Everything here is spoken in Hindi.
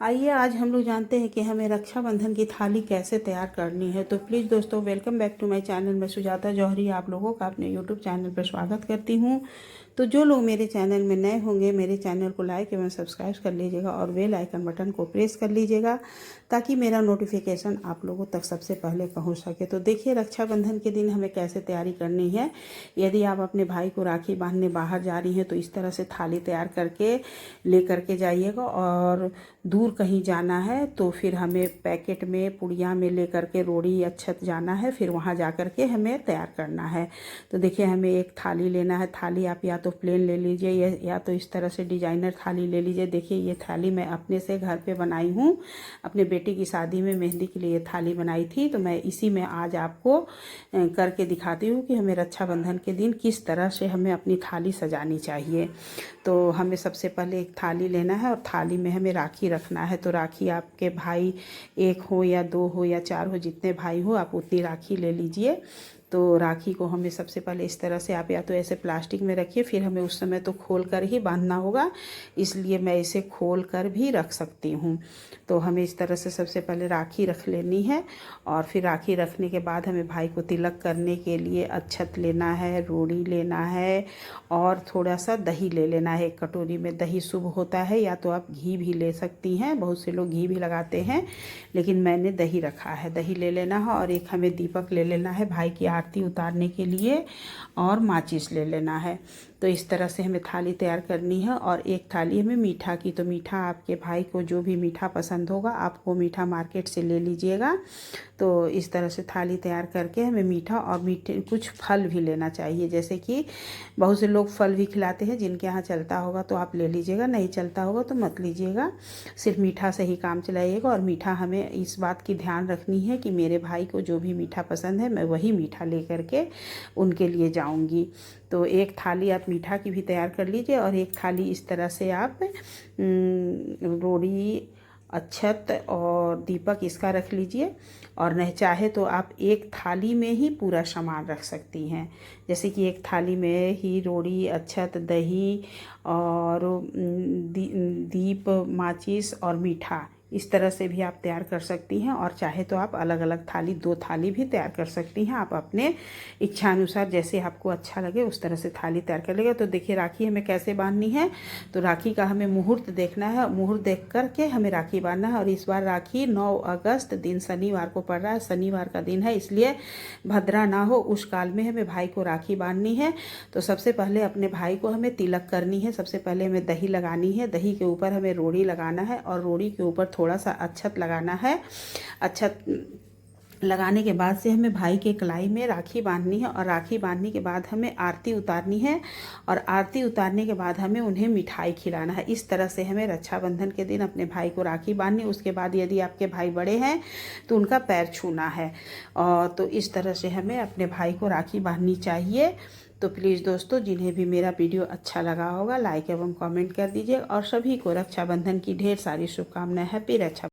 आइए आज हम लोग जानते हैं कि हमें रक्षाबंधन की थाली कैसे तैयार करनी है। तो प्लीज़ दोस्तों, welcome back to my channel. मैं सुजाता जौहरी आप लोगों का अपने यूट्यूब चैनल पर स्वागत करती हूँ। तो जो लोग मेरे चैनल में नए होंगे, मेरे चैनल को लाइक एवं सब्सक्राइब कर लीजिएगा और बेल आइकन बटन को प्रेस कर लीजिएगा ताकि मेरा नोटिफिकेशन आप लोगों तक सबसे पहले पहुँच सके। तो देखिए, रक्षाबंधन के दिन हमें कैसे तैयारी करनी है। यदि आप अपने भाई को राखी बांधने बाहर जा रही हैं तो इस तरह से थाली तैयार करके ले करके जाइएगा। और दूर कहीं जाना है तो फिर हमें पैकेट में पुड़िया में ले करके रोड़ी या छत जाना है, फिर वहाँ जा कर के हमें तैयार करना है। तो देखिए, हमें एक थाली लेना है। थाली आप या तो प्लेन ले लीजिए या तो इस तरह से डिजाइनर थाली ले लीजिए। देखिए, ये थाली मैं अपने से घर पे बनाई हूँ। अपने बेटी की शादी में मेहंदी के लिए ये थाली बनाई थी, तो मैं इसी में आज आपको करके दिखाती हूँ कि हमें रक्षाबंधन के दिन किस तरह से हमें अपनी थाली सजानी चाहिए। तो हमें सबसे पहले एक थाली लेना है और थाली में हमें राखी रखना है। तो राखी आपके भाई एक हो या दो हो या चार हो, जितने भाई हो आप उतनी राखी ले लीजिए। तो राखी को हमें सबसे पहले इस तरह से आप या तो ऐसे प्लास्टिक में रखिए, फिर हमें उस समय तो खोल कर ही बांधना होगा, इसलिए मैं इसे खोल कर भी रख सकती हूँ। तो हमें इस तरह से सबसे पहले राखी रख लेनी है और फिर राखी रखने के बाद हमें भाई को तिलक करने के लिए अक्षत लेना है, रोड़ी लेना है और थोड़ा सा दही ले लेना है। एक कटोरी में दही शुभ होता है, या तो आप घी भी ले सकती हैं, बहुत से लोग घी भी लगाते हैं, लेकिन मैंने दही रखा है। दही ले लेना है और एक हमें दीपक ले लेना है भाई की आरती उतारने के लिए, और माचिस ले लेना है। तो इस तरह से हमें थाली तैयार करनी है। और एक थाली हमें मीठा की, तो मीठा आपके भाई को जो भी मीठा पसंद होगा आप वो मीठा मार्केट से ले लीजिएगा। तो इस तरह से थाली तैयार करके हमें मीठा और मीठे कुछ फल भी लेना चाहिए, जैसे कि बहुत से लोग फल भी खिलाते हैं। जिनके यहाँ चलता होगा तो आप ले लीजिएगा, नहीं चलता होगा तो मत लीजिएगा, सिर्फ मीठा से ही काम चलाइएगा। और मीठा हमें इस बात की ध्यान रखनी है कि मेरे भाई को जो भी मीठा पसंद है मैं वही मीठा ले करके उनके लिए जाऊंगी। तो एक थाली आप मीठा की भी तैयार कर लीजिए और एक थाली इस तरह से आप रोड़ी, अक्षत और दीपक इसका रख लीजिए। और नहीं चाहे तो आप एक थाली में ही पूरा सामान रख सकती हैं, जैसे कि एक थाली में ही रोड़ी, अक्षत, दही और दीप, माचिस और मीठा, इस तरह से भी आप तैयार कर सकती हैं। और चाहे तो आप अलग अलग थाली, दो थाली भी तैयार कर सकती हैं। आप अपने इच्छा अनुसार जैसे आपको अच्छा लगे उस तरह से थाली तैयार कर लेगा। तो देखिए, राखी हमें कैसे बांधनी है। तो राखी का हमें मुहूर्त देखना है, मुहूर्त देख करके हमें राखी बांधना है। और इस बार राखी 9 अगस्त दिन शनिवार को पड़ रहा है, शनिवार का दिन है, इसलिए भद्रा ना हो उस काल में हमें भाई को राखी बांधनी है। तो सबसे पहले अपने भाई को हमें तिलक करनी है। सबसे पहले हमें दही लगानी है, दही के ऊपर हमें रोड़ी लगाना है और रोड़ी के ऊपर थोड़ा सा अक्षत लगाना है। अक्षत लगाने के बाद से हमें भाई के कलाई में राखी बांधनी है। और राखी बांधने के बाद हमें आरती उतारनी है और आरती उतारने के बाद हमें उन्हें मिठाई खिलाना है। इस तरह से हमें रक्षाबंधन के दिन अपने भाई को राखी बांधनी। उसके बाद यदि आपके भाई बड़े हैं तो उनका पैर छूना है। और तो इस तरह से हमें अपने भाई को राखी बांधनी चाहिए। तो प्लीज़ दोस्तों, जिन्हें भी मेरा वीडियो अच्छा लगा होगा लाइक एवं कमेंट कर दीजिए। और सभी को रक्षाबंधन की ढेर सारी शुभकामनाएं। हैप्पी रक्षा।